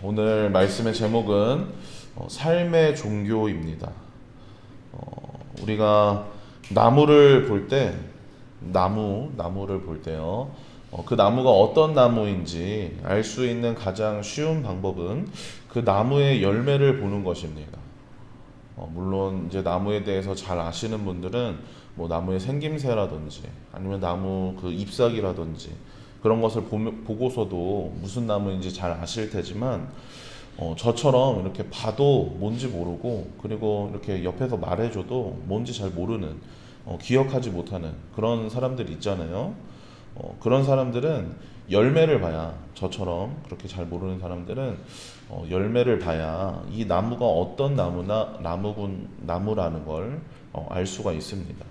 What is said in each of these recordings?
오늘 말씀의 제목은 삶의 종교입니다. 우리가 나무를 볼 때, 나무를 볼 때요. 그 나무가 어떤 나무인지 알 수 있는 가장 쉬운 방법은 그 나무의 열매를 보는 것입니다. 물론 이제 나무에 대해서 잘 아시는 분들은 뭐 나무의 생김새라든지 아니면 나무 그 잎사귀라든지 그런 것을 보고서도 무슨 나무인지 잘 아실 테지만 저처럼 이렇게 봐도 뭔지 모르고 그리고 이렇게 옆에서 말해줘도 뭔지 잘 모르는 기억하지 못하는 그런 사람들이 있잖아요. 그런 사람들은 열매를 봐야 저처럼 그렇게 잘 모르는 사람들은 열매를 봐야 이 나무가 어떤 나무라는 걸 알 수가 있습니다.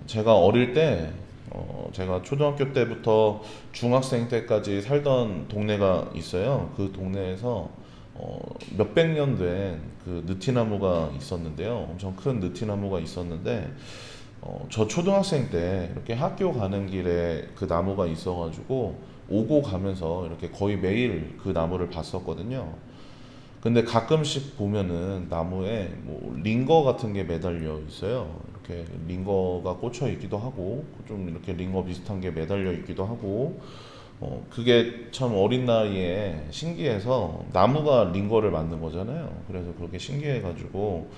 제가 어릴 때 제가 초등학교 때부터 중학생 때까지 살던 동네가 있어요. 그 동네에서 몇백 년 된 그 느티나무가 있었는데요. 엄청 큰 느티나무가 있었는데 저 초등학생 때 이렇게 학교 가는 길에 그 나무가 있어가지고 오고 가면서 이렇게 거의 매일 그 나무를 봤었거든요. 근데 가끔씩 보면은 나무에 뭐 링거 같은 게 매달려 있어요. 이렇게 링거가 꽂혀 있기도 하고 좀 이렇게 링거 비슷한 게 매달려 있기도 하고 그게 참 어린 나이에 신기해서 나무가 링거를 만든 거잖아요. 그래서 그렇게 신기해가지고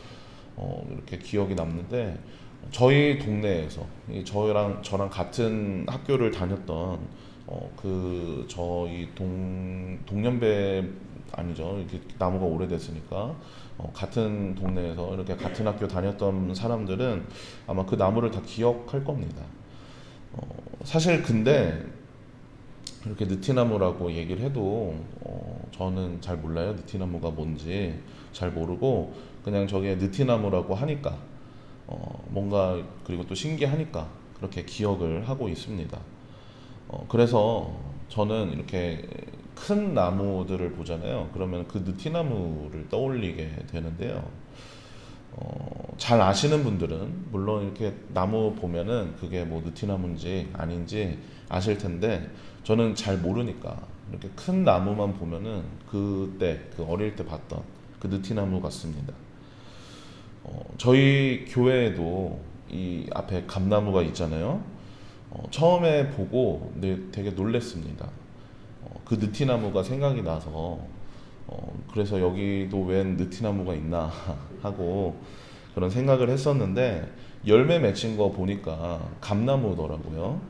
이렇게 기억이 남는데 저희 동네에서 저랑 같은 학교를 다녔던 그 저희 동년배 아니죠. 이렇게 나무가 오래됐으니까 같은 동네에서 이렇게 같은 학교 다녔던 사람들은 아마 그 나무를 다 기억할 겁니다. 사실 근데 이렇게 느티나무라고 얘기를 해도 저는 잘 몰라요. 느티나무가 뭔지 잘 모르고 그냥 저게 느티나무라고 하니까 뭔가 그리고 또 신기하니까 그렇게 기억을 하고 있습니다. 그래서 저는 이렇게 큰 나무들을 보잖아요. 그러면 그 느티나무를 떠올리게 되는데요. 잘 아시는 분들은 물론 이렇게 나무 보면은 그게 뭐 느티나무인지 아닌지 아실 텐데 저는 잘 모르니까 이렇게 큰 나무만 보면은 그때 그 어릴 때 봤던 그 느티나무 같습니다. 저희 교회에도 이 앞에 감나무가 있잖아요. 처음에 보고 되게 놀랬습니다. 그 느티나무가 생각이 나서 그래서 여기도 웬 느티나무가 있나 하고 그런 생각을 했었는데 열매 맺힌 거 보니까 감나무더라고요.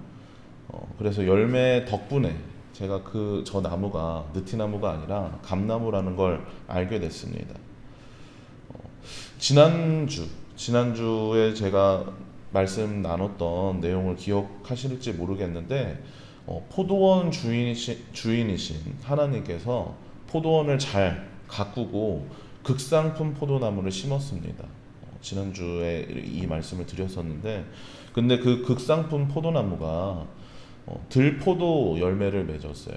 그래서 열매 덕분에 제가 저 나무가 느티나무가 아니라 감나무라는 걸 알게 됐습니다. 지난주에 제가 말씀 나눴던 내용을 기억하실지 모르겠는데 포도원 주인이신 하나님께서 포도원을 잘 가꾸고 극상품 포도나무를 심었습니다. 지난주에 이 말씀을 드렸었는데 근데 그 극상품 포도나무가 들포도 열매를 맺었어요.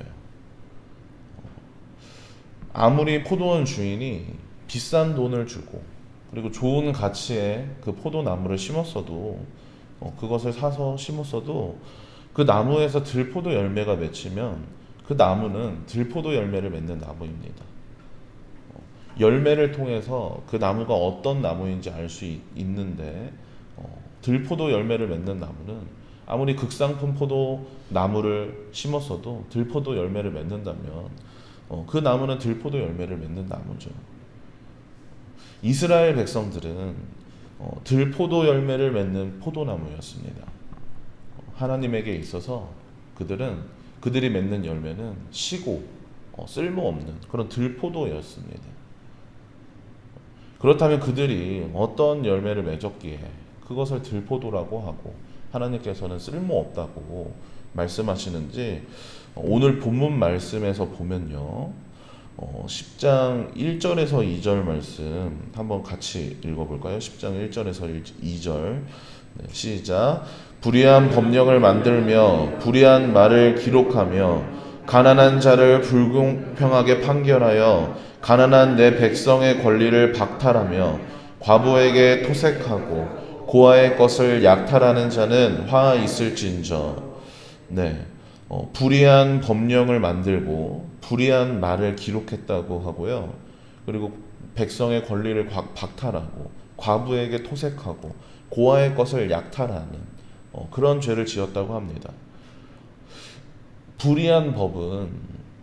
아무리 포도원 주인이 비싼 돈을 주고 그리고 좋은 가치의 그 포도나무를 심었어도 그것을 사서 심었어도 그 나무에서 들포도 열매가 맺히면 그 나무는 들포도 열매를 맺는 나무입니다. 열매를 통해서 그 나무가 어떤 나무인지 알 수 있는데 들포도 열매를 맺는 나무는 아무리 극상품 포도 나무를 심었어도 들포도 열매를 맺는다면 그 나무는 들포도 열매를 맺는 나무죠. 이스라엘 백성들은 들포도 열매를 맺는 포도나무였습니다. 하나님에게 있어서 그들이 맺는 열매는 시고 쓸모없는 그런 들포도였습니다. 그렇다면 그들이 어떤 열매를 맺었기에 그것을 들포도라고 하고 하나님께서는 쓸모없다고 말씀하시는지 오늘 본문 말씀에서 보면요. 10장 1절에서 2절 말씀 한번 같이 읽어볼까요? 10장 1절에서 2절 시작. 불의한 법령을 만들며 불의한 말을 기록하며 가난한 자를 불공평하게 판결하여 가난한 내 백성의 권리를 박탈하며 과부에게 토색하고 고아의 것을 약탈하는 자는 화 있을진저. 네. 불의한 법령을 만들고 불의한 말을 기록했다고 하고요. 그리고 백성의 권리를 박탈하고 과부에게 토색하고 고아의 것을 약탈하는 그런 죄를 지었다고 합니다. 불의한 법은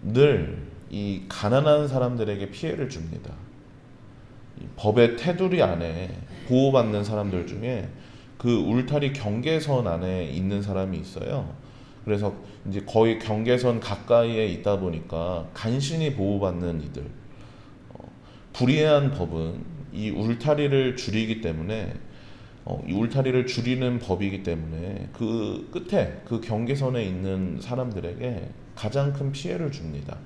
늘 이 가난한 사람들에게 피해를 줍니다. 이 법의 테두리 안에 보호받는 사람들 중에 그 울타리 경계선 안에 있는 사람이 있어요. 그래서 이제 거의 경계선 가까이에 있다 보니까 간신히 보호받는 이들. 불의한 법은 이 울타리를 줄이기 때문에 이 울타리를 줄이는 법이기 때문에 그 끝에 그 경계선에 있는 사람들에게 가장 큰 피해를 줍니다.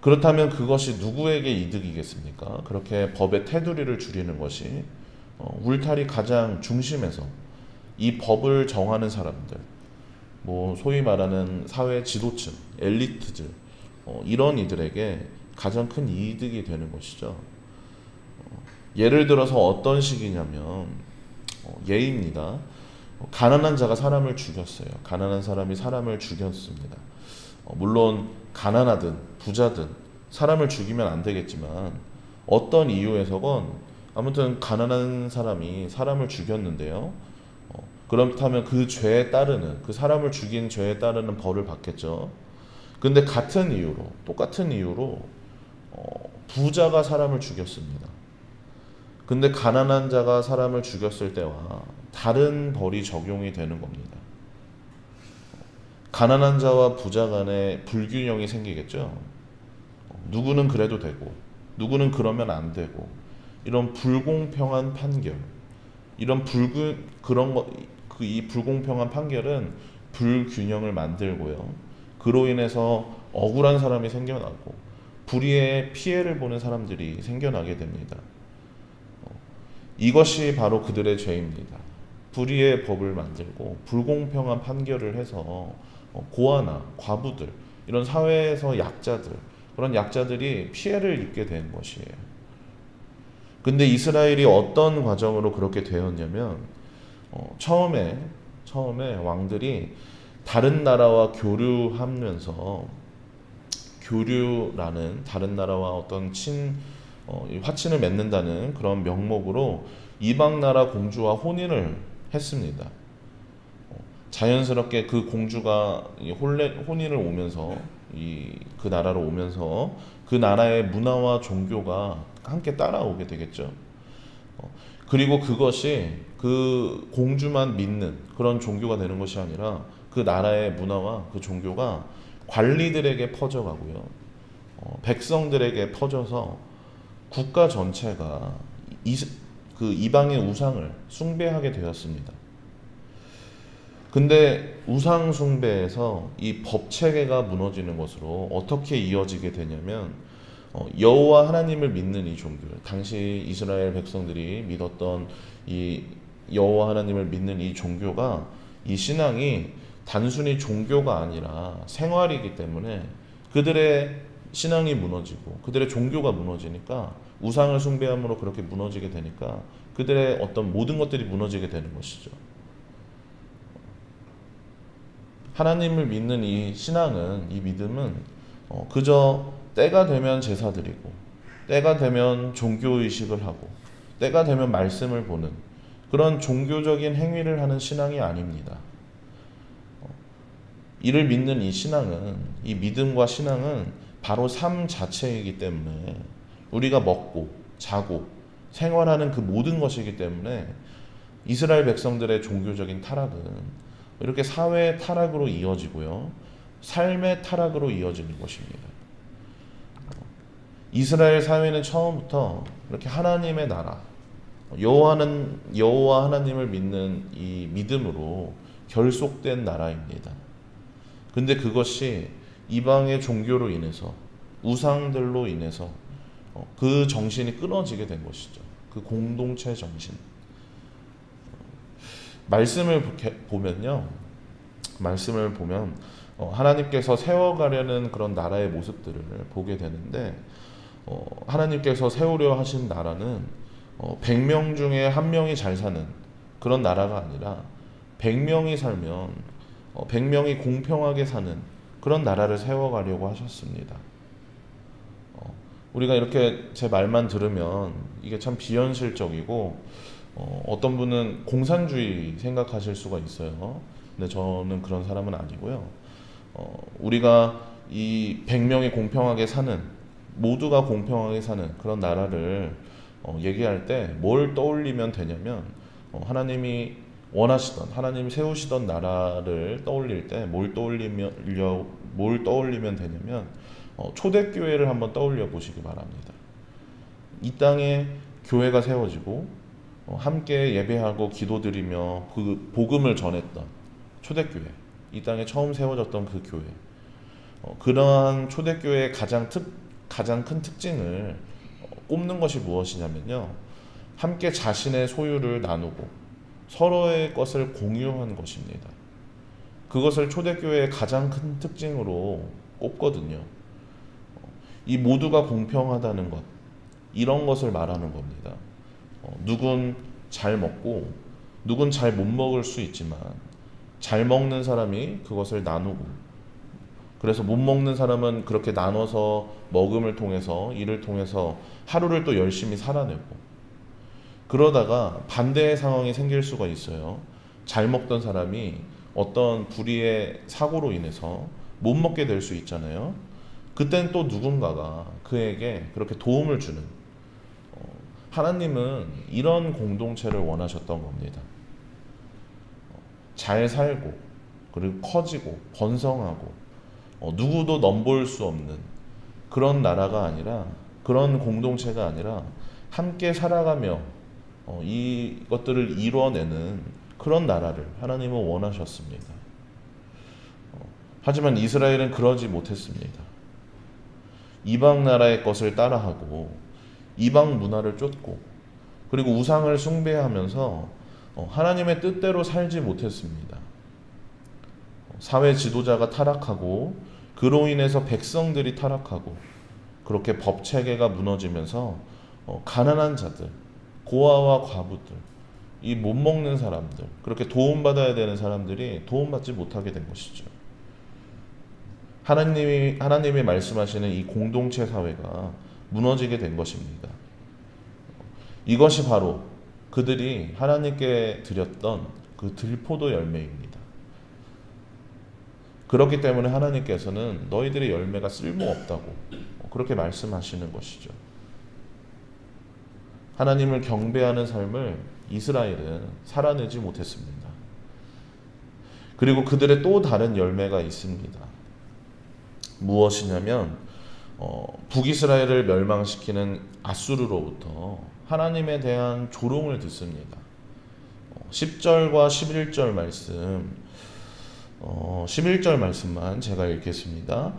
그렇다면 그것이 누구에게 이득이겠습니까? 그렇게 법의 테두리를 줄이는 것이 울타리 가장 중심에서 이 법을 정하는 사람들, 뭐 소위 말하는 사회 지도층, 엘리트들, 이런 이들에게 가장 큰 이득이 되는 것이죠. 예를 들어서 어떤 식이냐면 예입니다. 가난한 자가 사람을 죽였어요. 가난한 사람이 사람을 죽였습니다. 물론 가난하든 부자든 사람을 죽이면 안 되겠지만 어떤 이유에서건 아무튼 가난한 사람이 사람을 죽였는데요. 그렇다면 그 죄에 따르는 그 사람을 죽인 죄에 따르는 벌을 받겠죠. 근데 같은 이유로 똑같은 이유로 부자가 사람을 죽였습니다. 근데 가난한 자가 사람을 죽였을 때와 다른 벌이 적용이 되는 겁니다. 가난한 자와 부자 간에 불균형이 생기겠죠. 누구는 그래도 되고 누구는 그러면 안 되고 이런 불공평한 판결, 이런 이 불공평한 판결은 불균형을 만들고요. 그로 인해서 억울한 사람이 생겨나고 불의의 피해를 보는 사람들이 생겨나게 됩니다. 이것이 바로 그들의 죄입니다. 불의의 법을 만들고 불공평한 판결을 해서 고아나 과부들, 이런 사회에서 약자들, 그런 약자들이 피해를 입게 된 것이에요. 근데 이스라엘이 어떤 과정으로 그렇게 되었냐면 처음에 왕들이 다른 나라와 교류하면서 교류라는 다른 나라와 어떤 화친을 맺는다는 그런 명목으로 이방 나라 공주와 혼인을 했습니다. 자연스럽게 그 공주가 혼인을 오면서 그 나라로 오면서 그 나라의 문화와 종교가 함께 따라오게 되겠죠. 그리고 그것이 그 공주만 믿는 그런 종교가 되는 것이 아니라 그 나라의 문화와 그 종교가 관리들에게 퍼져가고요. 백성들에게 퍼져서 국가 전체가 그 이방의 우상을 숭배하게 되었습니다. 근데 우상 숭배에서 이 법 체계가 무너지는 것으로 어떻게 이어지게 되냐면 여호와 하나님을 믿는 이 종교, 당시 이스라엘 백성들이 믿었던 이 여호와 하나님을 믿는 이 종교가, 이 신앙이 단순히 종교가 아니라 생활이기 때문에 그들의 신앙이 무너지고 그들의 종교가 무너지니까, 우상을 숭배함으로 그렇게 무너지게 되니까 그들의 어떤 모든 것들이 무너지게 되는 것이죠. 하나님을 믿는 이 신앙은, 이 믿음은 그저 때가 되면 제사 드리고 때가 되면 종교의식을 하고 때가 되면 말씀을 보는 그런 종교적인 행위를 하는 신앙이 아닙니다. 이를 믿는 이 신앙은, 이 믿음과 신앙은 바로 삶 자체이기 때문에, 우리가 먹고 자고 생활하는 그 모든 것이기 때문에 이스라엘 백성들의 종교적인 타락은 이렇게 사회의 타락으로 이어지고요, 삶의 타락으로 이어지는 것입니다. 이스라엘 사회는 처음부터 이렇게 하나님의 나라, 여호와 하나님을 믿는 이 믿음으로 결속된 나라입니다. 근데 그것이 이방의 종교로 인해서, 우상들로 인해서 그 정신이 끊어지게 된 것이죠. 그 공동체 정신. 말씀을 보면 하나님께서 세워가려는 그런 나라의 모습들을 보게 되는데, 하나님께서 세우려 하신 나라는 100명 중에 1명이 잘 사는 그런 나라가 아니라 100명이 살면 백명이 공평하게 사는 그런 나라를 세워가려고 하셨습니다. 우리가 이렇게 제 말만 들으면 이게 참 비현실적이고 어떤 분은 공산주의 생각하실 수가 있어요. 근데 저는 그런 사람은 아니고요. 우리가 이 100명이 공평하게 사는, 모두가 공평하게 사는 그런 나라를 얘기할 때 뭘 떠올리면 되냐면 하나님이 원하시던, 하나님이 세우시던 나라를 떠올릴 때 뭘 떠올리면 되냐면 초대교회를 한번 떠올려 보시기 바랍니다. 이 땅에 교회가 세워지고 함께 예배하고 기도드리며 그 복음을 전했던 초대교회, 이 땅에 처음 세워졌던 그 교회, 그러한 초대교회의 가장 큰 특징을 꼽는 것이 무엇이냐면요, 함께 자신의 소유를 나누고 서로의 것을 공유한 것입니다. 그것을 초대교회의 가장 큰 특징으로 꼽거든요. 이 모두가 공평하다는 것, 이런 것을 말하는 겁니다. 누군 잘 먹고 누군 잘 못 먹을 수 있지만 잘 먹는 사람이 그것을 나누고, 그래서 못 먹는 사람은 그렇게 나눠서 먹음을 통해서, 일을 통해서 하루를 또 열심히 살아내고, 그러다가 반대의 상황이 생길 수가 있어요. 잘 먹던 사람이 어떤 불의의 사고로 인해서 못 먹게 될 수 있잖아요. 그땐 또 누군가가 그에게 그렇게 도움을 주는, 하나님은 이런 공동체를 원하셨던 겁니다. 잘 살고 그리고 커지고 번성하고 누구도 넘볼 수 없는 그런 나라가 아니라, 그런 공동체가 아니라 함께 살아가며 이것들을 이루어내는 그런 나라를 하나님은 원하셨습니다. 하지만 이스라엘은 그러지 못했습니다. 이방 나라의 것을 따라하고 이방 문화를 쫓고 그리고 우상을 숭배하면서 하나님의 뜻대로 살지 못했습니다. 사회 지도자가 타락하고 그로 인해서 백성들이 타락하고 그렇게 법 체계가 무너지면서 가난한 자들, 고아와 과부들, 이 못 먹는 사람들, 그렇게 도움받아야 되는 사람들이 도움받지 못하게 된 것이죠. 하나님이 말씀하시는 이 공동체 사회가 무너지게 된 것입니다. 이것이 바로 그들이 하나님께 드렸던 그 들포도 열매입니다. 그렇기 때문에 하나님께서는 너희들의 열매가 쓸모없다고 그렇게 말씀하시는 것이죠. 하나님을 경배하는 삶을 이스라엘은 살아내지 못했습니다. 그리고 그들의 또 다른 열매가 있습니다. 무엇이냐면 북이스라엘을 멸망시키는 아수르로부터 하나님에 대한 조롱을 듣습니다. 10절과 11절 말씀, 11절 말씀만 제가 읽겠습니다.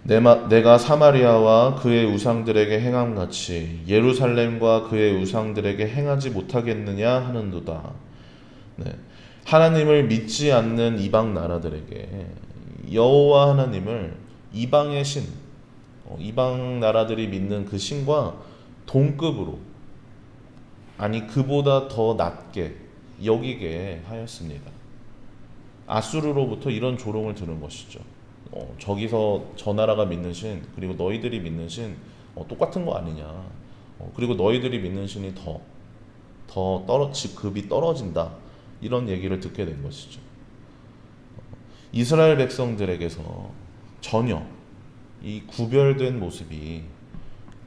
내가 사마리아와 그의 우상들에게 행함같이 예루살렘과 그의 우상들에게 행하지 못하겠느냐 하는도다. 네. 하나님을 믿지 않는 이방 나라들에게 여호와 하나님을 이방의 신, 이방 나라들이 믿는 그 신과 동급으로, 아니 그보다 더 낮게 여기게 하였습니다. 아수르로부터 이런 조롱을 들은 것이죠. 저기서 저 나라가 믿는 신, 그리고 너희들이 믿는 신 똑같은 거 아니냐. 그리고 너희들이 믿는 신이 급이 떨어진다. 이런 얘기를 듣게 된 것이죠. 이스라엘 백성들에게서 전혀 이 구별된 모습이,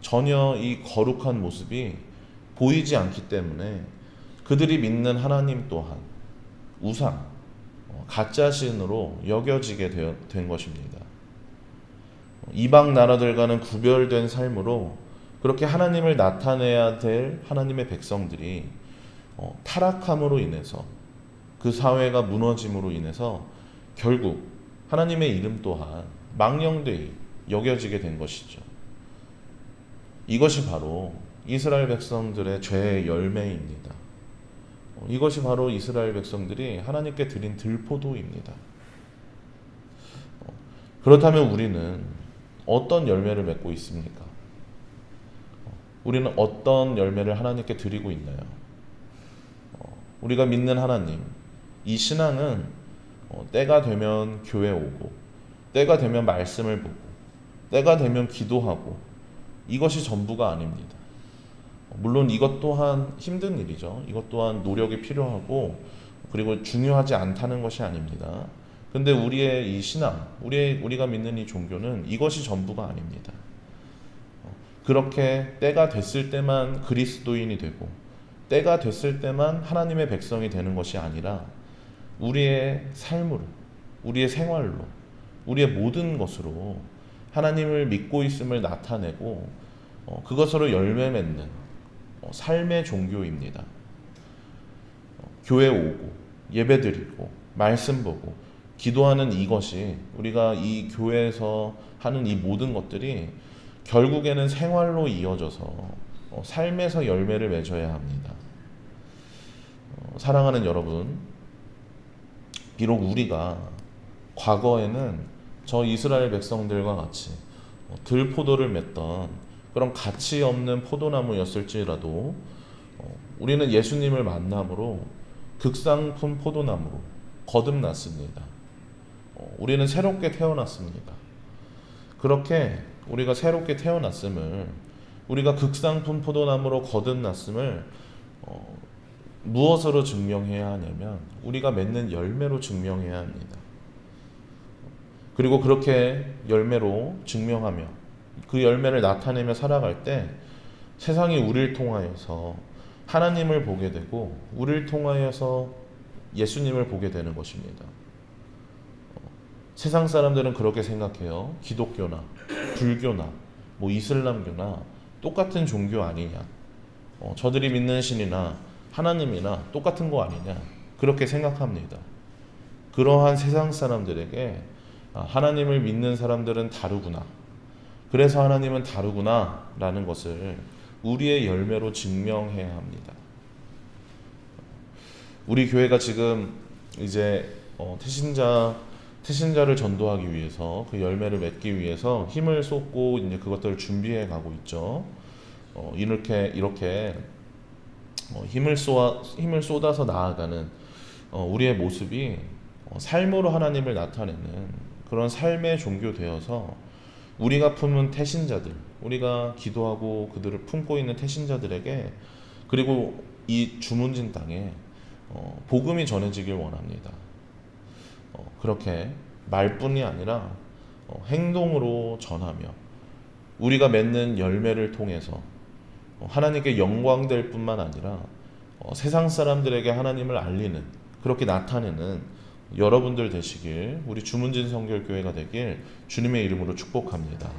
전혀 이 거룩한 모습이 보이지 않기 때문에 그들이 믿는 하나님 또한 우상, 가짜신으로 여겨지게 된 것입니다. 이방 나라들과는 구별된 삶으로 그렇게 하나님을 나타내야 될 하나님의 백성들이 타락함으로 인해서, 그 사회가 무너짐으로 인해서 결국 하나님의 이름 또한 망령되이 여겨지게 된 것이죠. 이것이 바로 이스라엘 백성들의 죄의 열매입니다. 이것이 바로 이스라엘 백성들이 하나님께 드린 들포도입니다. 그렇다면 우리는 어떤 열매를 맺고 있습니까? 우리는 어떤 열매를 하나님께 드리고 있나요? 우리가 믿는 하나님, 이 신앙은 때가 되면 교회 오고, 때가 되면 말씀을 보고, 때가 되면 기도하고, 이것이 전부가 아닙니다. 물론 이것 또한 힘든 일이죠. 이것 또한 노력이 필요하고, 그리고 중요하지 않다는 것이 아닙니다. 근데 우리의 이 신앙, 우리가 믿는 이 종교는 이것이 전부가 아닙니다. 그렇게 때가 됐을 때만 그리스도인이 되고, 때가 됐을 때만 하나님의 백성이 되는 것이 아니라 우리의 삶으로, 우리의 생활로, 우리의 모든 것으로 하나님을 믿고 있음을 나타내고 그것으로 열매 맺는 삶의 종교입니다. 교회 오고 예배드리고 말씀 보고 기도하는 이것이, 우리가 이 교회에서 하는 이 모든 것들이 결국에는 생활로 이어져서 삶에서 열매를 맺어야 합니다. 사랑하는 여러분, 비록 우리가 과거에는 저 이스라엘 백성들과 같이 들포도를 맺던 그런 가치 없는 포도나무였을지라도 우리는 예수님을 만남으로 극상품 포도나무로 거듭났습니다. 우리는 새롭게 태어났습니다. 그렇게 우리가 새롭게 태어났음을, 우리가 극상품 포도나무로 거듭났음을 무엇으로 증명해야 하냐면 우리가 맺는 열매로 증명해야 합니다. 그리고 그렇게 열매로 증명하며 그 열매를 나타내며 살아갈 때 세상이 우리를 통하여서 하나님을 보게 되고 우리를 통하여서 예수님을 보게 되는 것입니다. 세상 사람들은 그렇게 생각해요. 기독교나 불교나 이슬람교나 똑같은 종교 아니냐, 저들이 믿는 신이나 하나님이나 똑같은 거 아니냐, 그렇게 생각합니다. 그러한 세상 사람들에게 하나님을 믿는 사람들은 다르구나, 그래서 하나님은 다르구나 라는 것을 우리의 열매로 증명해야 합니다. 우리 교회가 지금 이제 태신자를 전도하기 위해서, 그 열매를 맺기 위해서 힘을 쏟고 이제 그것들을 준비해 가고 있죠. 이렇게 힘을 쏟아서 나아가는 우리의 모습이 삶으로 하나님을 나타내는 그런 삶의 종교 되어서 우리가 품은 태신자들, 우리가 기도하고 그들을 품고 있는 태신자들에게, 그리고 이 주문진 땅에 복음이 전해지길 원합니다. 그렇게 말뿐이 아니라 행동으로 전하며 우리가 맺는 열매를 통해서 하나님께 영광될 뿐만 아니라 세상 사람들에게 하나님을 알리는, 그렇게 나타내는 여러분들 되시길, 우리 주문진 성결교회가 되길 주님의 이름으로 축복합니다.